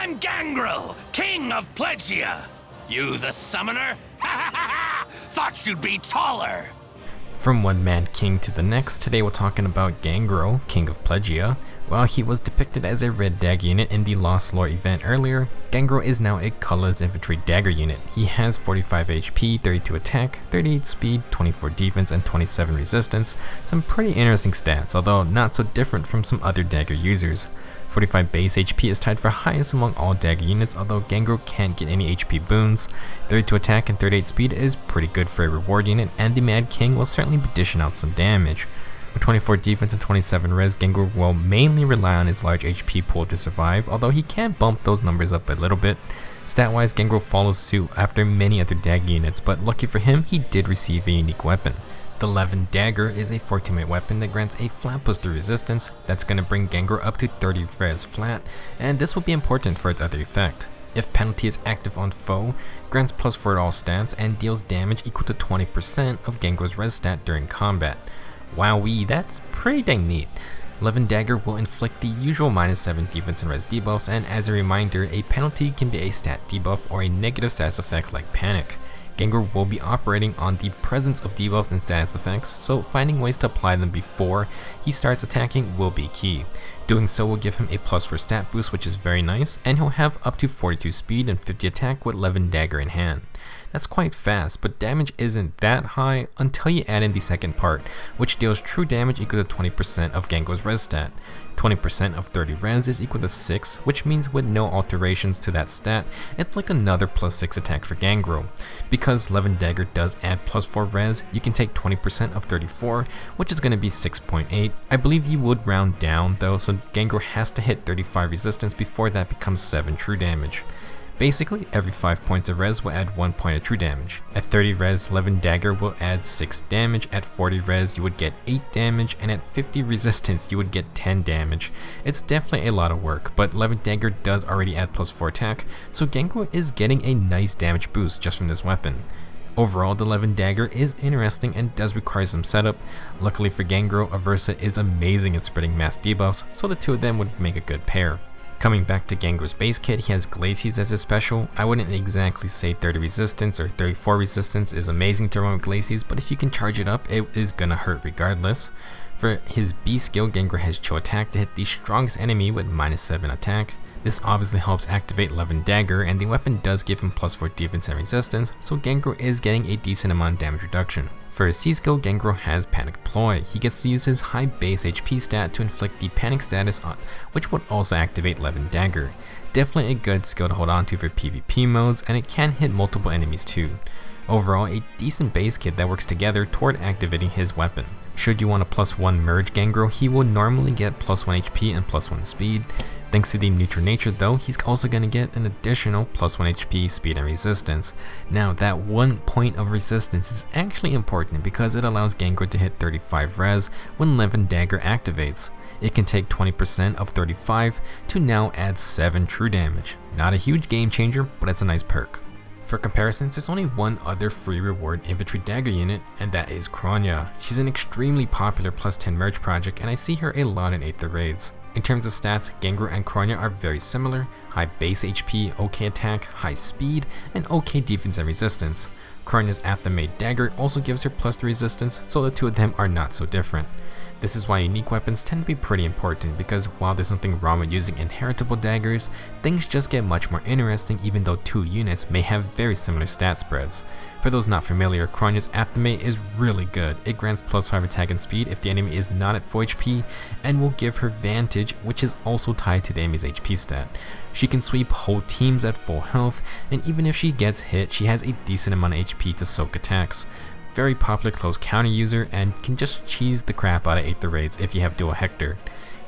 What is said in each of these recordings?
I'm Gangrel, king of Plegia. You the summoner? Thought you'd be taller. From one mad king to the next, today we're talking about Gangrel, king of Plegia. While he was depicted as a red dagger unit in the Lost Lore event earlier, Gangrel is now a colorless infantry dagger unit. He has 45 HP, 32 attack, 38 speed, 24 defense, and 27 resistance. Some pretty interesting stats, although not so different from some other dagger users. 45 base HP is tied for highest among all dagger units, although Gangrel can't get any HP boons. 32 attack and 38 speed is pretty good for a reward unit, and the Mad King will certainly be dishing out some damage. With 24 defense and 27 res, Gangrel will mainly rely on his large HP pool to survive, although he can bump those numbers up a little bit. Stat-wise, Gangrel follows suit after many other dagger units, but lucky for him, he did receive a unique weapon. The Levin Dagger is a 14-minute weapon that grants a flat +3 resistance. That's going to bring Gangrel up to 30 res flat, and this will be important for its other effect. If penalty is active on foe, grants +4 to all stats, and deals damage equal to 20% of Gangrel's res stat during combat. Wowee, that's pretty dang neat. Levin Dagger will inflict the usual -7 defense and res debuffs, and as a reminder, a penalty can be a stat debuff or a negative status effect like panic. Gangrel will be operating on the presence of debuffs and status effects, so finding ways to apply them before he starts attacking will be key. Doing so will give him a +4 stat boost, which is very nice, and he'll have up to 42 speed and 50 attack with Levin Dagger in hand. That's quite fast, but damage isn't that high until you add in the second part, which deals true damage equal to 20% of Gangrel's res stat. 20% of 30 res is equal to 6, which means with no alterations to that stat, it's like another +6 attack for Gangrel. Because Levin Dagger does add +4 res, you can take 20% of 34, which is going to be 6.8. I believe you would round down though, so Gangrel has to hit 35 resistance before that becomes 7 true damage. Basically, every 5 points of res will add 1 point of true damage. At 30 res, Levin Dagger will add 6 damage, at 40 res you would get 8 damage, and at 50 resistance you would get 10 damage. It's definitely a lot of work, but Levin Dagger does already add +4 attack, so Gangrel is getting a nice damage boost just from this weapon. Overall, the Levin Dagger is interesting and does require some setup. Luckily for Gangrel, Aversa is amazing at spreading mass debuffs, so the two of them would make a good pair. Coming back to Gangrel's base kit, he has Glacies as his special. I wouldn't exactly say 30 resistance or 34 resistance is amazing to run with Glacies, but if you can charge it up, it is gonna hurt regardless. For his B skill, Gangrel has Chill Attack to hit the strongest enemy with -7 attack. This obviously helps activate Levin Dagger, and the weapon does give him +4 defense and resistance, so Gangrel is getting a decent amount of damage reduction. For his C skill, Gangrel has Panic Ploy. He gets to use his high base HP stat to inflict the panic status, which would also activate Levin Dagger. Definitely a good skill to hold on to for PvP modes, and it can hit multiple enemies too. Overall, a decent base kit that works together toward activating his weapon. Should you want a +1 merge Gangrel, he will normally get +1 HP and +1 speed. Thanks to the neutral nature though, he's also going to get an additional +1 HP, speed, and resistance. Now that 1 point of resistance is actually important because it allows Gangrel to hit 35 res when Levin Dagger activates. It can take 20% of 35 to now add 7 true damage. Not a huge game changer, but it's a nice perk. For comparisons, there's only one other free reward infantry dagger unit, and that is Kronya. She's an extremely popular +10 merge project, and I see her a lot in 8th raids. In terms of stats, Gangrel and Kronya are very similar: high base HP, OK attack, high speed, and OK defense and resistance. Kronya's Athame dagger also gives her +3 resistance, so the two of them are not so different. This is why unique weapons tend to be pretty important, because while there's nothing wrong with using inheritable daggers, things just get much more interesting even though two units may have very similar stat spreads. For those not familiar, Kronya's Athame is really good. It grants +5 attack and speed if the enemy is not at full HP, and will give her Vantage, which is also tied to the enemy's HP stat. She can sweep whole teams at full health, and even if she gets hit, she has a decent amount of HP to soak attacks. Very popular close counter user, and can just cheese the crap out of 8th raids if you have dual Hector.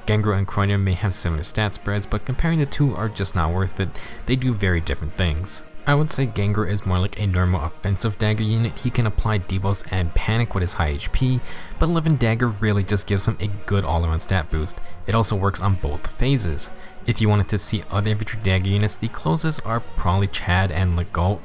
Gangrel and Kronya may have similar stat spreads, but comparing the two are just not worth it. They do very different things. I would say Gangrel is more like a normal offensive dagger unit. He can apply debuffs and panic with his high HP, but Levin Dagger really just gives him a good all-around stat boost. It also works on both phases. If you wanted to see other infantry dagger units, the closest are probably Chad and Legault.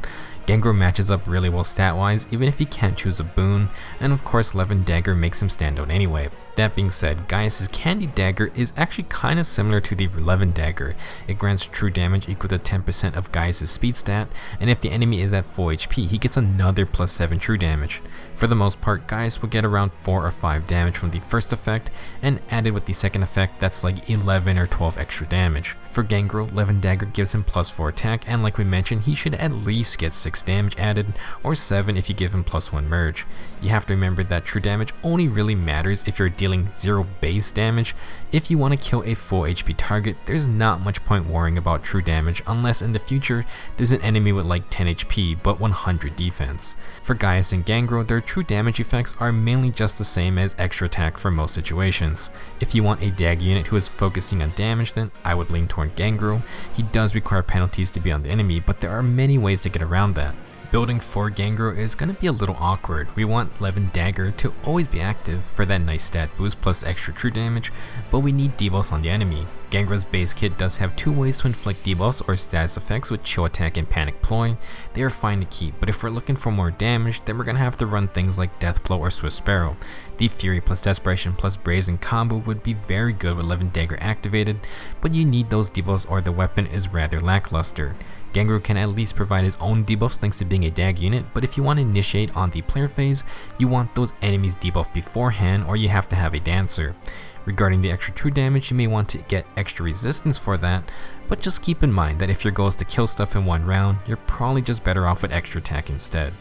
Gangrel matches up really well stat-wise, even if he can't choose a boon, and of course Levin Dagger makes him stand out anyway. That being said, Gaius' Candy Dagger is actually kinda similar to the Levin Dagger. It grants true damage equal to 10% of Gaius' speed stat, and if the enemy is at full HP, he gets another plus 7 true damage. For the most part, Gaius will get around 4 or 5 damage from the first effect, and added with the second effect, that's like 11 or 12 extra damage. For Gangrel, Levin Dagger gives him plus 4 attack, and like we mentioned, he should at least get 6 damage added, or 7 if you give him plus 1 merge. You have to remember that true damage only really matters if you're dealing 0 base damage. If you want to kill a full HP target, there's not much point worrying about true damage unless in the future there's an enemy with like 10 HP but 100 defense. For Gaius and Gangrel, their true damage effects are mainly just the same as extra attack for most situations. If you want a dagger unit who is focusing on damage, then I would lean toward Gangrel. He does require penalties to be on the enemy, but there are many ways to get around that. Building for Gangrel is going to be a little awkward. We want Levin Dagger to always be active for that nice stat boost plus extra true damage, but we need debuffs on the enemy. Gangrel's base kit does have 2 ways to inflict debuffs or status effects with Chill Attack and Panic Ploy. They are fine to keep, but if we're looking for more damage, then we're going to have to run things like Deathblow or Swift Sparrow. The Fury plus Desperation plus Brazen combo would be very good with Levin Dagger activated, but you need those debuffs or the weapon is rather lackluster. Gangrel can at least provide his own debuffs thanks to being a DAG unit, but if you want to initiate on the player phase, you want those enemies debuffed beforehand or you have to have a dancer. Regarding the extra true damage, you may want to get extra resistance for that, but just keep in mind that if your goal is to kill stuff in one round, you're probably just better off with extra attack instead.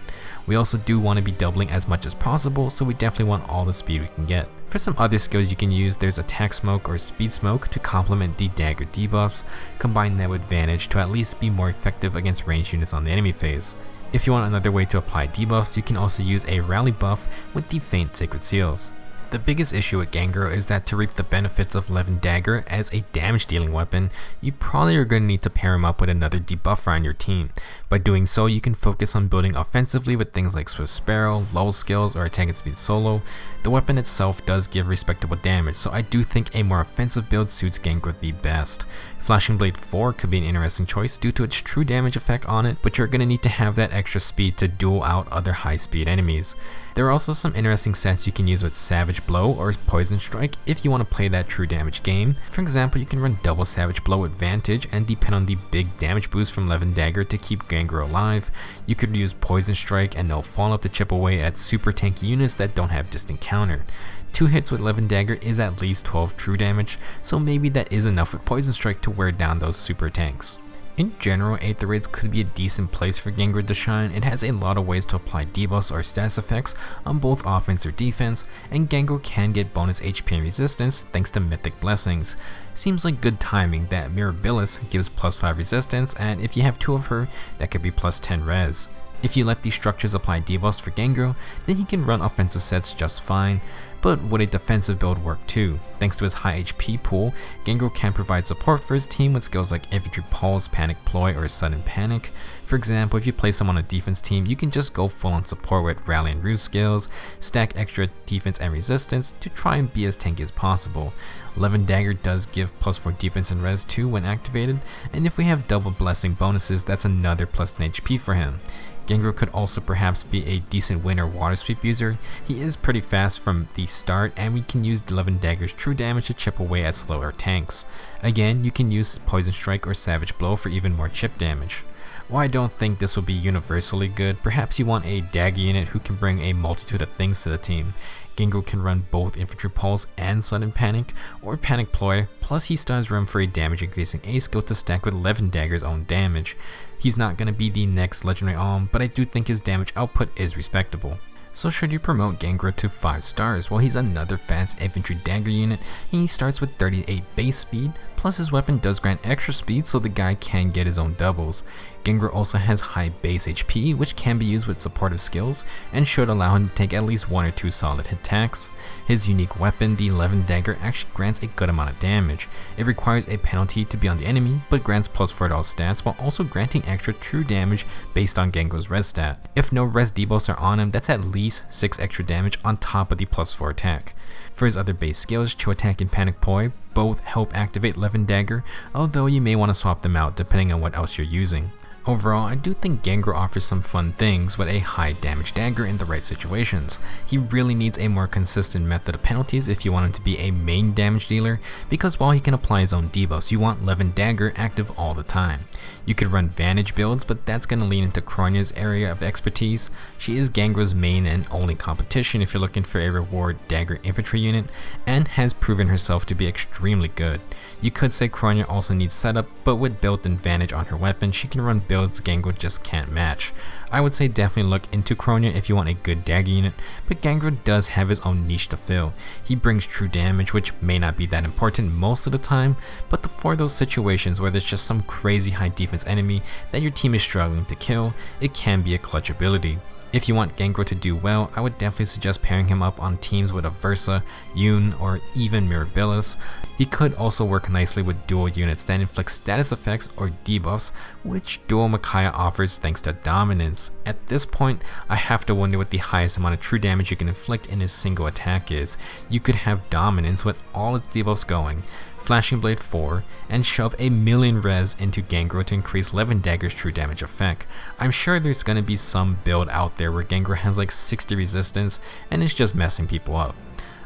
We also do want to be doubling as much as possible, so we definitely want all the speed we can get. For some other skills you can use, there's Attack Smoke or Speed Smoke to complement the Dagger debuffs. Combine that with Vantage to at least be more effective against ranged units on the enemy phase. If you want another way to apply debuffs, you can also use a Rally buff with the Faint Sacred Seals. The biggest issue with Gangrel is that to reap the benefits of Levin Dagger as a damage dealing weapon, you probably are going to need to pair him up with another debuffer on your team. By doing so, you can focus on building offensively with things like Swift Sparrow, lull skills, or attack and speed solo. The weapon itself does give respectable damage, so I do think a more offensive build suits Gangrel the best. Flashing Blade 4 could be an interesting choice due to its true damage effect on it, but you're going to need to have that extra speed to duel out other high speed enemies. There are also some interesting sets you can use with Savage Blow or Poison Strike if you want to play that true damage game. For example, you can run double Savage Blow with Vantage and depend on the big damage boost from Levin Dagger to keep Gangrel alive. You could use Poison Strike and No Follow-Up to chip away at super tanky units that don't have distant counter. 2 hits with Levin Dagger is at least 12 true damage, so maybe that is enough with Poison Strike to wear down those super tanks. In general, Aether Raids could be a decent place for Gangrel to shine. It has a lot of ways to apply debuffs or status effects on both offense or defense, and Gangrel can get bonus HP and resistance thanks to Mythic Blessings. Seems like good timing that Mirabilis gives plus 5 resistance, and if you have 2 of her, that could be plus 10 res. If you let these structures apply debuffs for Gangrel, then he can run offensive sets just fine, but would a defensive build work too? Thanks to his high HP pool, Gangrel can provide support for his team with skills like Infantry Pulse, Panic Ploy, or Sudden Panic. For example, if you place him on a defense team, you can just go full on support with Rally and Ruse skills, stack extra defense and resistance to try and be as tanky as possible. Levin Dagger does give plus 4 defense and res too when activated, and if we have double blessing bonuses, that's another plus 10 HP for him. Gangrel could also perhaps be a decent winter water sweep user. He is pretty fast from the start, and we can use Levin Dagger's true damage to chip away at slower tanks. Again, you can use Poison Strike or Savage Blow for even more chip damage. While I don't think this will be universally good, perhaps you want a dagger unit who can bring a multitude of things to the team. Gangrel can run both Infantry Pulse and Sudden Panic, or Panic Ploy, plus he still has room for a damage increasing A skill to stack with Levin Dagger's own damage. He's not going to be the next legendary Alm, but I do think his damage output is respectable. So should you promote Gangrel to 5 stars? Well, he's another fast infantry dagger unit, and he starts with 38 base speed, plus his weapon does grant extra speed so the guy can get his own doubles. Gangrel also has high base HP, which can be used with supportive skills, and should allow him to take at least 1 or 2 solid hit attacks. His unique weapon, the Levin Dagger, actually grants a good amount of damage. It requires a penalty to be on the enemy, but grants plus 4 to all stats while also granting extra true damage based on Gangrel's res stat. If no res debuffs are on him, that's at least 6 extra damage on top of the plus 4 attack. For his other base skills, Chill Attack and Panic Ploy both help activate Levin Dagger, although you may want to swap them out depending on what else you're using. Overall, I do think Gangrel offers some fun things with a high damage dagger in the right situations. He really needs a more consistent method of penalties if you want him to be a main damage dealer, because while he can apply his own debuffs, you want Levin Dagger active all the time. You could run Vantage builds, but that's going to lean into Kronya's area of expertise. She is Gangrel's main and only competition if you're looking for a reward dagger infantry unit, and has proven herself to be extremely good. You could say Kronya also needs setup, but with built-in Vantage on her weapon, she can run builds Gangrel just can't match. I would say definitely look into Kronya if you want a good dagger unit, but Gangrel does have his own niche to fill. He brings true damage, which may not be that important most of the time, but for those situations where there's just some crazy high defense enemy that your team is struggling to kill, it can be a clutch ability. If you want Gangrel to do well, I would definitely suggest pairing him up on teams with a Versa, Yoon, or even Mirabilis. He could also work nicely with dual units that inflict status effects or debuffs, which dual Micaiah offers thanks to dominance. At this point, I have to wonder what the highest amount of true damage you can inflict in a single attack is. You could have dominance with all its debuffs going, Flashing Blade 4, and shove a million res into Gangrel to increase Levin Dagger's true damage effect. I'm sure there's gonna be some build out there where Gangrel has like 60 resistance and it's just messing people up.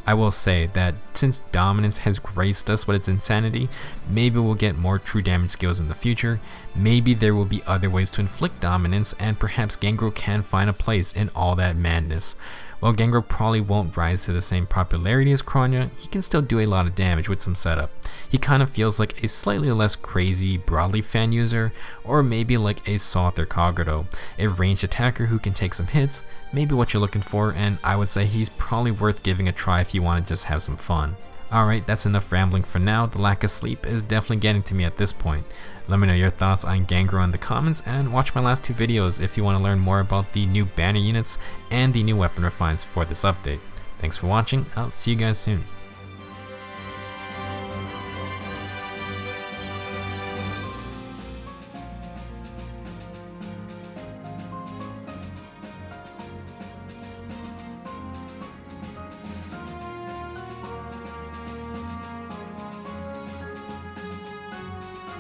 I will say that since dominance has graced us with its insanity, maybe we'll get more true damage skills in the future. Maybe there will be other ways to inflict dominance, and perhaps Gangrel can find a place in all that madness. While Gangrel probably won't rise to the same popularity as Kronya, he can still do a lot of damage with some setup. He kind of feels like a slightly less crazy broadleaf fan user, or maybe like a Soth or Kagero, a ranged attacker who can take some hits, maybe what you're looking for, and I would say he's probably worth giving a try if you want to just have some fun. Alright, that's enough rambling for now. The lack of sleep is definitely getting to me at this point. Let me know your thoughts on Gangrel in the comments, and watch my last two videos if you want to learn more about the new banner units and the new weapon refines for this update. Thanks for watching, I'll see you guys soon.